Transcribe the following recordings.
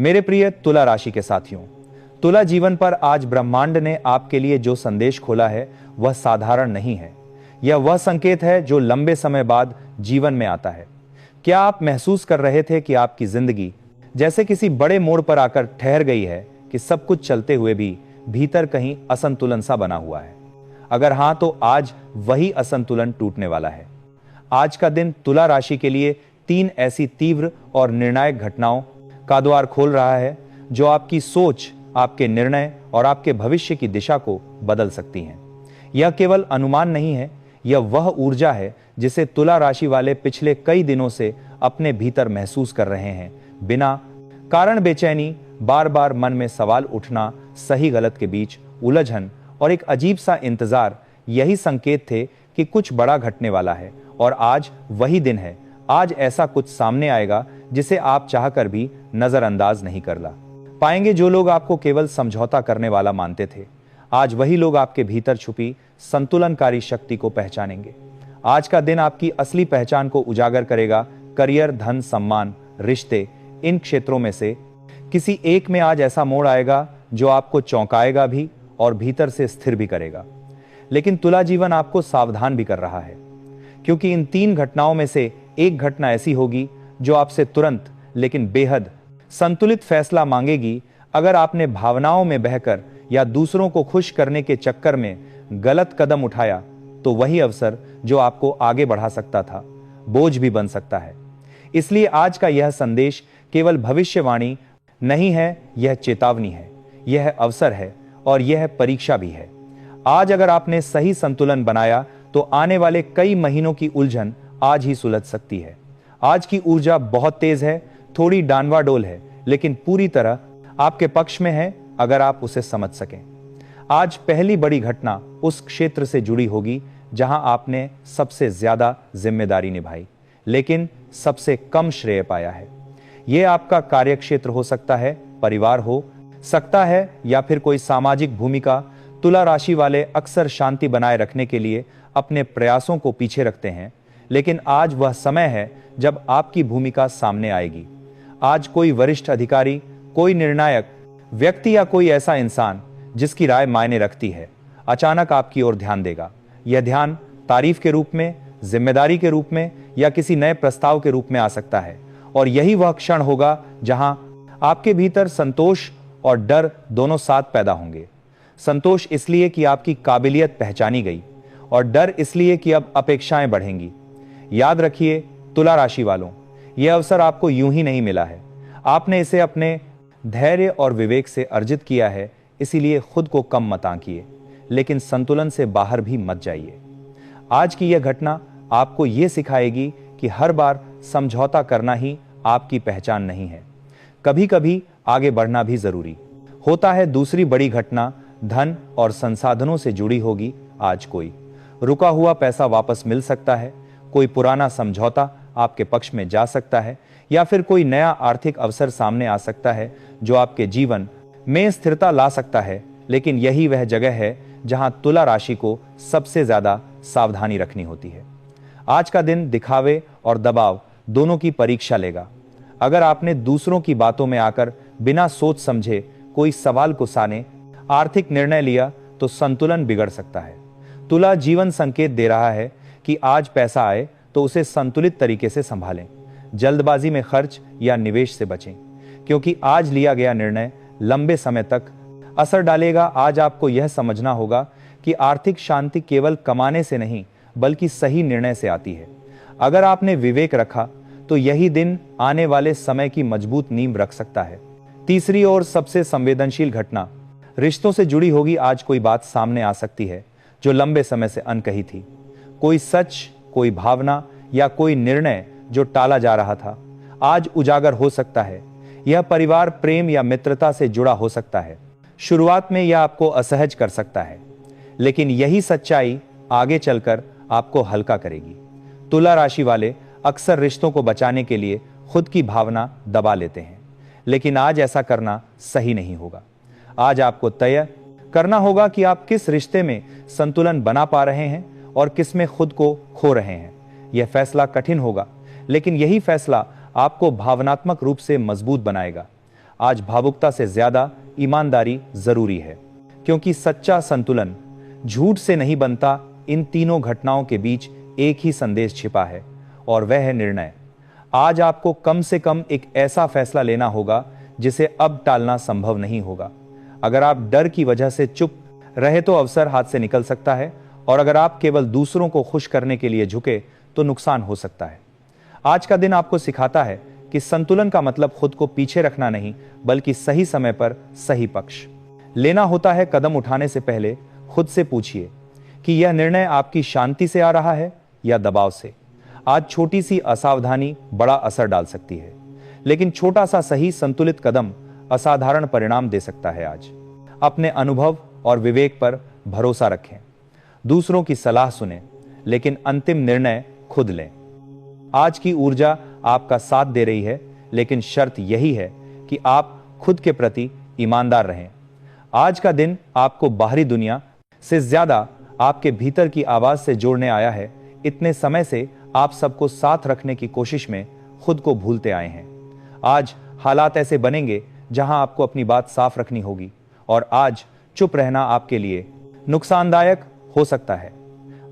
मेरे प्रिय तुला राशि के साथियों, तुला जीवन पर आज ब्रह्मांड ने आपके लिए जो संदेश खोला है वह साधारण नहीं है। यह वह संकेत है जो लंबे समय बाद जीवन में आता है। क्या आप महसूस कर रहे थे कि आपकी जिंदगी जैसे किसी बड़े मोड़ पर आकर ठहर गई है, कि सब कुछ चलते हुए भी भीतर कहीं असंतुलन सा बना हुआ है? अगर हां, तो आज वही असंतुलन टूटने वाला है। आज का दिन तुला राशि के लिए 3 ऐसी तीव्र और निर्णायक घटनाओं का द्वार खोल रहा है जो आपकी सोच, आपके निर्णय और आपके भविष्य की दिशा को बदल सकती हैं। यह केवल अनुमान नहीं है, यह वह ऊर्जा है जिसे तुला राशि वाले पिछले कई दिनों से अपने भीतर महसूस कर रहे हैं। बिना कारण बेचैनी, बार बार मन में सवाल उठना, सही गलत के बीच उलझन और एक अजीब सा इंतजार, यही संकेत थे कि कुछ बड़ा घटने वाला है। और आज वही दिन है। आज ऐसा कुछ सामने आएगा जिसे आप चाहकर भी नजरअंदाज नहीं कर ला पाएंगे। जो लोग आपको केवल समझौता करने वाला मानते थे, आज वही लोग आपके भीतर छुपी संतुलनकारी शक्ति को पहचानेंगे। आज का दिन आपकी असली पहचान को उजागर करेगा। करियर, धन, सम्मान, रिश्ते, इन क्षेत्रों में से किसी एक में आज ऐसा मोड़ आएगा जो आपको चौंकाएगा भी और भीतर से स्थिर भी करेगा। लेकिन तुला जीवन आपको सावधान भी कर रहा है, क्योंकि इन 3 घटनाओं में से एक घटना ऐसी होगी जो आपसे तुरंत लेकिन बेहद संतुलित फैसला मांगेगी। अगर आपने भावनाओं में बहकर या दूसरों को खुश करने के चक्कर में गलत कदम उठाया, तो वही अवसर जो आपको आगे बढ़ा सकता था, बोझ भी बन सकता है। इसलिए आज का यह संदेश केवल भविष्यवाणी नहीं है, यह चेतावनी है, यह अवसर है और यह परीक्षा भी है। आज अगर आपने सही संतुलन बनाया तो आने वाले कई महीनों की उलझन आज ही सुलझ सकती है। आज की ऊर्जा बहुत तेज है, थोड़ी डांवाडोल है, लेकिन पूरी तरह आपके पक्ष में है अगर आप उसे समझ सकें। आज पहली बड़ी घटना उस क्षेत्र से जुड़ी होगी जहां आपने सबसे ज्यादा जिम्मेदारी निभाई, लेकिन सबसे कम श्रेय पाया है। यह आपका कार्यक्षेत्र हो सकता है, परिवार हो सकता है, या फिर कोई सामाजिक भूमिका। तुला राशि वाले अक्सर शांति बनाए रखने के लिए अपने प्रयासों को पीछे रखते हैं, लेकिन आज वह समय है जब आपकी भूमिका सामने आएगी। आज कोई वरिष्ठ अधिकारी, कोई निर्णायक व्यक्ति या कोई ऐसा इंसान जिसकी राय मायने रखती है, अचानक आपकी ओर ध्यान देगा। यह ध्यान तारीफ के रूप में, जिम्मेदारी के रूप में या किसी नए प्रस्ताव के रूप में आ सकता है। और यही वह क्षण होगा जहां आपके भीतर संतोष और डर दोनों साथ पैदा होंगे। संतोष इसलिए कि आपकी काबिलियत पहचानी गई, और डर इसलिए कि अब अपेक्षाएं बढ़ेंगी। याद रखिए तुला राशि वालों, यह अवसर आपको यूं ही नहीं मिला है। आपने इसे अपने धैर्य और विवेक से अर्जित किया है। इसीलिए खुद को कम मत आंकिए, लेकिन संतुलन से बाहर भी मत जाइए। आज की यह घटना आपको यह सिखाएगी कि हर बार समझौता करना ही आपकी पहचान नहीं है। कभी कभी आगे बढ़ना भी जरूरी होता है। दूसरी बड़ी घटना धन और संसाधनों से जुड़ी होगी। आज कोई रुका हुआ पैसा वापस मिल सकता है, कोई पुराना समझौता आपके पक्ष में जा सकता है, या फिर कोई नया आर्थिक अवसर सामने आ सकता है जो आपके जीवन में स्थिरता ला सकता है। लेकिन यही वह जगह है जहां तुला राशि को सबसे ज्यादा सावधानी रखनी होती है। आज का दिन दिखावे और दबाव दोनों की परीक्षा लेगा। अगर आपने दूसरों की बातों में आकर बिना सोच समझे कोई सवाल को साने आर्थिक निर्णय लिया, तो संतुलन बिगड़ सकता है। तुला जीवन संकेत दे रहा है कि आज पैसा आए तो उसे संतुलित तरीके से संभालें। जल्दबाजी में खर्च या निवेश से बचें, क्योंकि आज लिया गया निर्णय लंबे समय तक असर डालेगा। आज आपको यह समझना होगा कि आर्थिक शांति केवल कमाने से नहीं, बल्कि सही निर्णय से आती है। अगर आपने विवेक रखा तो यही दिन आने वाले समय की मजबूत नींव रख सकता है। तीसरी और सबसे संवेदनशील घटना रिश्तों से जुड़ी होगी। आज कोई बात सामने आ सकती है जो लंबे समय से अनकही थी। कोई सच, कोई भावना या कोई निर्णय जो टाला जा रहा था, आज उजागर हो सकता है। यह परिवार, प्रेम या मित्रता से जुड़ा हो सकता है। शुरुआत में यह आपको असहज कर सकता है, लेकिन यही सच्चाई आगे चलकर आपको हल्का करेगी। तुला राशि वाले अक्सर रिश्तों को बचाने के लिए खुद की भावना दबा लेते हैं, लेकिन आज ऐसा करना सही नहीं होगा। आज आपको तय करना होगा कि आप किस रिश्ते में संतुलन बना पा रहे हैं और किस में खुद को खो रहे हैं। यह फैसला कठिन होगा, लेकिन यही फैसला आपको भावनात्मक रूप से मजबूत बनाएगा। आज भावुकता से ज्यादा ईमानदारी जरूरी है, क्योंकि सच्चा संतुलन झूठ से नहीं बनता। इन तीनों घटनाओं के बीच एक ही संदेश छिपा है, और वह है निर्णय। आज आपको कम से कम एक ऐसा फैसला लेना होगा जिसे अब टालना संभव नहीं होगा। अगर आप डर की वजह से चुप रहे तो अवसर हाथ से निकल सकता है, और अगर आप केवल दूसरों को खुश करने के लिए झुके तो नुकसान हो सकता है। आज का दिन आपको सिखाता है कि संतुलन का मतलब खुद को पीछे रखना नहीं, बल्कि सही समय पर सही पक्ष लेना होता है। कदम उठाने से पहले खुद से पूछिए कि यह निर्णय आपकी शांति से आ रहा है या दबाव से। आज छोटी सी असावधानी बड़ा असर डाल सकती है, लेकिन छोटा सा सही संतुलित कदम असाधारण परिणाम दे सकता है। आज अपने अनुभव और विवेक पर भरोसा रखें, दूसरों की सलाह सुनें, लेकिन अंतिम निर्णय खुद लें। आज की ऊर्जा आपका साथ दे रही है, लेकिन शर्त यही है कि आप खुद के प्रति ईमानदार रहें। आज का दिन आपको बाहरी दुनिया से ज्यादा आपके भीतर की आवाज से जोड़ने आया है। इतने समय से आप सबको साथ रखने की कोशिश में खुद को भूलते आए हैं। आज हालात ऐसे बनेंगे जहां आपको अपनी बात साफ रखनी होगी, और आज चुप रहना आपके लिए नुकसानदायक हो सकता है।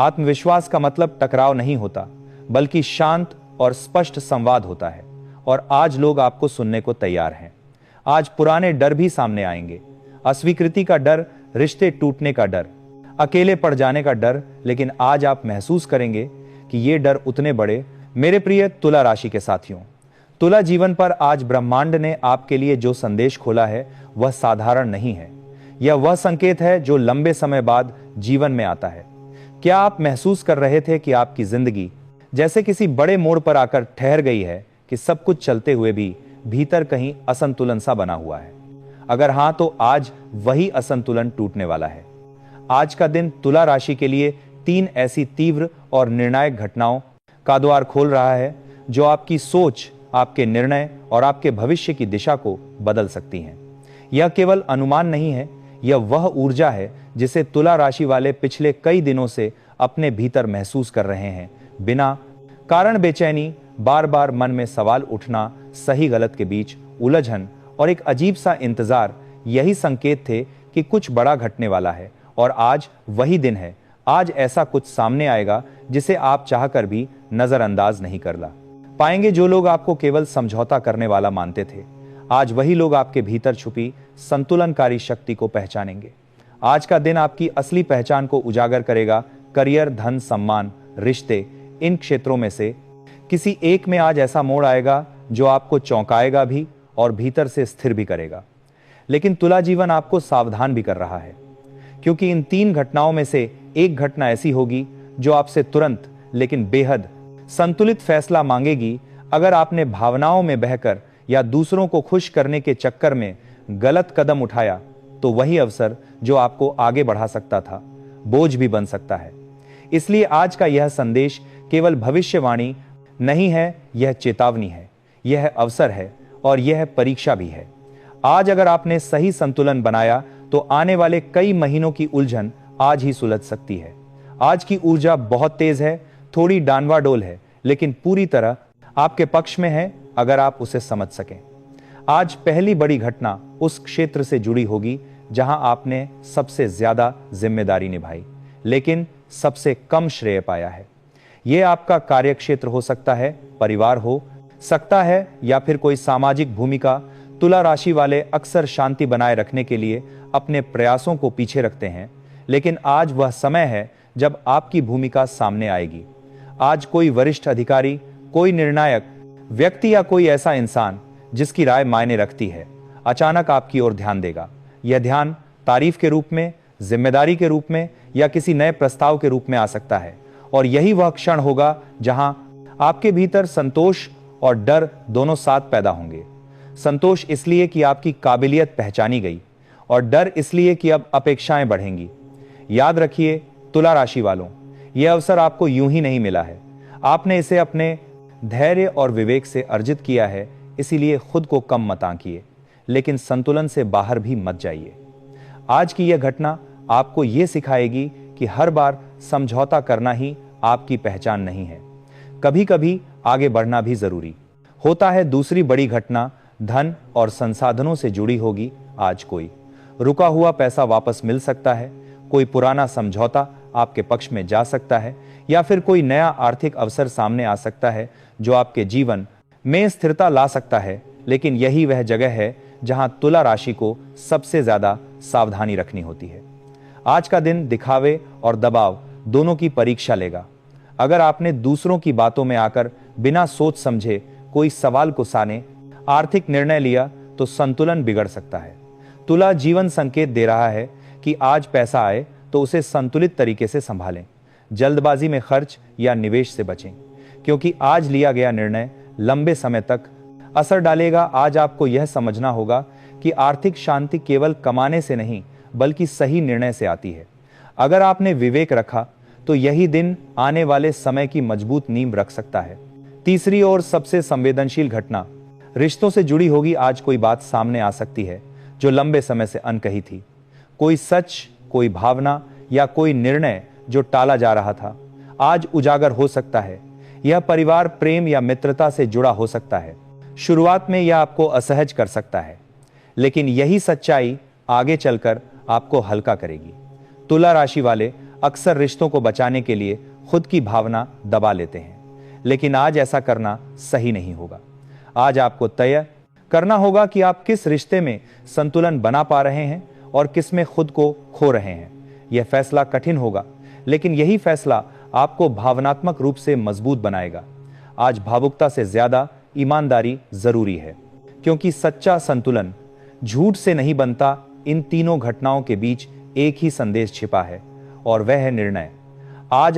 आत्मविश्वास का मतलब टकराव नहीं होता, बल्कि शांत और स्पष्ट संवाद होता है, और आज लोग आपको सुनने को तैयार हैं। आज पुराने डर भी सामने आएंगे, अस्वीकृति का डर, रिश्ते टूटने का डर, अकेले पड़ जाने का डर, लेकिन आज आप महसूस करेंगे कि ये डर उतने बड़े। मेरे प्रिय तुला राशि के साथियों, तुला जीवन पर आज ब्रह्मांड ने आपके लिए जो संदेश खोला है वह साधारण नहीं है। यह वह संकेत है जो लंबे समय बाद जीवन में आता है। क्या आप महसूस कर रहे थे कि आपकी जिंदगी जैसे किसी बड़े मोड़ पर आकर ठहर गई है, कि सब कुछ चलते हुए भी भीतर कहीं असंतुलन सा बना हुआ है? अगर हां, तो आज वही असंतुलन टूटने वाला है। आज का दिन तुला राशि के लिए 3 ऐसी तीव्र और निर्णायक घटनाओं का द्वार खोल रहा है जो आपकी सोच, आपके निर्णय और आपके भविष्य की दिशा को बदल सकती हैं। यह केवल अनुमान नहीं है, यह वह ऊर्जा है जिसे तुला राशि वाले पिछले कई दिनों से अपने भीतर महसूस कर रहे हैं। बिना कारण बेचैनी, बार बार मन में सवाल उठना, सही गलत के बीच उलझन और एक अजीब सा इंतजार, यही संकेत थे कि कुछ बड़ा घटने वाला है। और आज वही दिन है। आज ऐसा कुछ सामने आएगा जिसे आप चाहकर भी नजरअंदाज नहीं कर पाएंगे। जो लोग आपको केवल समझौता करने वाला मानते थे, आज वही लोग आपके भीतर छुपी संतुलनकारी शक्ति को पहचानेंगे। आज का दिन आपकी असली पहचान को उजागर करेगा। करियर, धन, सम्मान, रिश्ते, इन क्षेत्रों में से किसी एक में आज ऐसा मोड़ आएगा जो आपको चौंकाएगा भी और भीतर से स्थिर भी करेगा। लेकिन तुला जीवन आपको सावधान भी कर रहा है, क्योंकि इन 3 घटनाओं में से एक घटना ऐसी होगी जो आपसे तुरंत लेकिन बेहद संतुलित फैसला मांगेगी। अगर आपने भावनाओं में बहकर या दूसरों को खुश करने के चक्कर में गलत कदम उठाया, तो वही अवसर जो आपको आगे बढ़ा सकता था, बोझ भी बन सकता है। इसलिए आज का यह संदेश केवल भविष्यवाणी नहीं है, यह चेतावनी है, यह अवसर है और यह परीक्षा भी है। आज अगर आपने सही संतुलन बनाया तो आने वाले कई महीनों की उलझन आज ही सुलझ सकती है। आज की ऊर्जा बहुत तेज है, थोड़ी डांवाडोल है, लेकिन पूरी तरह आपके पक्ष में है अगर आप उसे समझ सकें। आज पहली बड़ी घटना उस क्षेत्र से जुड़ी होगी जहां आपने सबसे ज्यादा जिम्मेदारी निभाई, लेकिन सबसे कम श्रेय पाया है। यह आपका कार्यक्षेत्र हो सकता है, परिवार हो सकता है, या फिर कोई सामाजिक भूमिका। तुला राशि वाले अक्सर शांति बनाए रखने के लिए अपने प्रयासों को पीछे रखते हैं, लेकिन आज वह समय है जब आपकी भूमिका सामने आएगी। आज कोई वरिष्ठ अधिकारी, कोई निर्णायक व्यक्ति या कोई ऐसा इंसान जिसकी राय मायने रखती है, अचानक आपकी ओर ध्यान देगा। यह ध्यान तारीफ के रूप में, जिम्मेदारी के रूप में या किसी नए प्रस्ताव के रूप में आ सकता है। और यही वह क्षण होगा जहां आपके भीतर संतोष और डर दोनों साथ पैदा होंगे। संतोष इसलिए कि आपकी काबिलियत पहचानी गई, और डर इसलिए कि अब अपेक्षाएं बढ़ेंगी। याद रखिए तुला राशि वालों, यह अवसर आपको यूं ही नहीं मिला है। आपने इसे अपने धैर्य और विवेक से अर्जित किया है, इसीलिए खुद को कम मत आंकिए, लेकिन संतुलन से बाहर भी मत जाइए। आज की यह घटना आपको यह सिखाएगी कि हर बार समझौता करना ही आपकी पहचान नहीं है। कभी कभी आगे बढ़ना भी जरूरी होता है। दूसरी बड़ी घटना धन और संसाधनों से जुड़ी होगी। आज कोई रुका हुआ पैसा वापस मिल सकता है, कोई पुराना समझौता आपके पक्ष में जा सकता है, या फिर कोई नया आर्थिक अवसर सामने आ सकता है जो आपके जीवन में स्थिरता ला सकता है। लेकिन यही वह जगह है जहां तुला राशि को सबसे ज्यादा सावधानी रखनी होती है। आज का दिन दिखावे और दबाव दोनों की परीक्षा लेगा। अगर आपने दूसरों की बातों में आकर बिना सोच समझे कोई सवाल को साने आर्थिक निर्णय लिया तो संतुलन बिगड़ सकता है। तुला जीवन संकेत दे रहा है कि आज पैसा आए तो उसे संतुलित तरीके से संभालें। जल्दबाजी में खर्च या निवेश से बचें, क्योंकि आज लिया गया निर्णय लंबे समय तक असर डालेगा। आज आपको यह समझना होगा कि आर्थिक शांति केवल कमाने से नहीं बल्कि सही निर्णय से आती है। अगर आपने विवेक रखा तो यही दिन आने वाले समय की मजबूत नींव रख सकता है। तीसरी और सबसे संवेदनशील घटना रिश्तों से जुड़ी होगी। आज कोई बात सामने आ सकती है जो लंबे समय से अनकही थी। कोई सच, कोई भावना या कोई निर्णय जो टाला जा रहा था आज उजागर हो सकता है। यह परिवार, प्रेम या मित्रता से जुड़ा हो सकता है। शुरुआत में यह आपको असहज कर सकता है, लेकिन यही सच्चाई आगे चलकर आपको हल्का करेगी। तुला राशि वाले अक्सर रिश्तों को बचाने के लिए खुद की भावना दबा लेते हैं, लेकिन आज ऐसा करना सही नहीं होगा। आज आपको तय करना होगा कि आप किस रिश्ते में संतुलन बना पा रहे हैं और किस में खुद को खो रहे हैं। यह फैसला कठिन होगा, लेकिन यही फैसला आपको भावनात्मक रूप से मजबूत बनाएगा। आज भावुकता से ज्यादा ईमानदारी जरूरी है, क्योंकि सच्चा संतुलन झूठ से नहीं बनता। इन तीनों घटनाओं के बीच एक ही संदेश छिपा है और वह है निर्णय। आज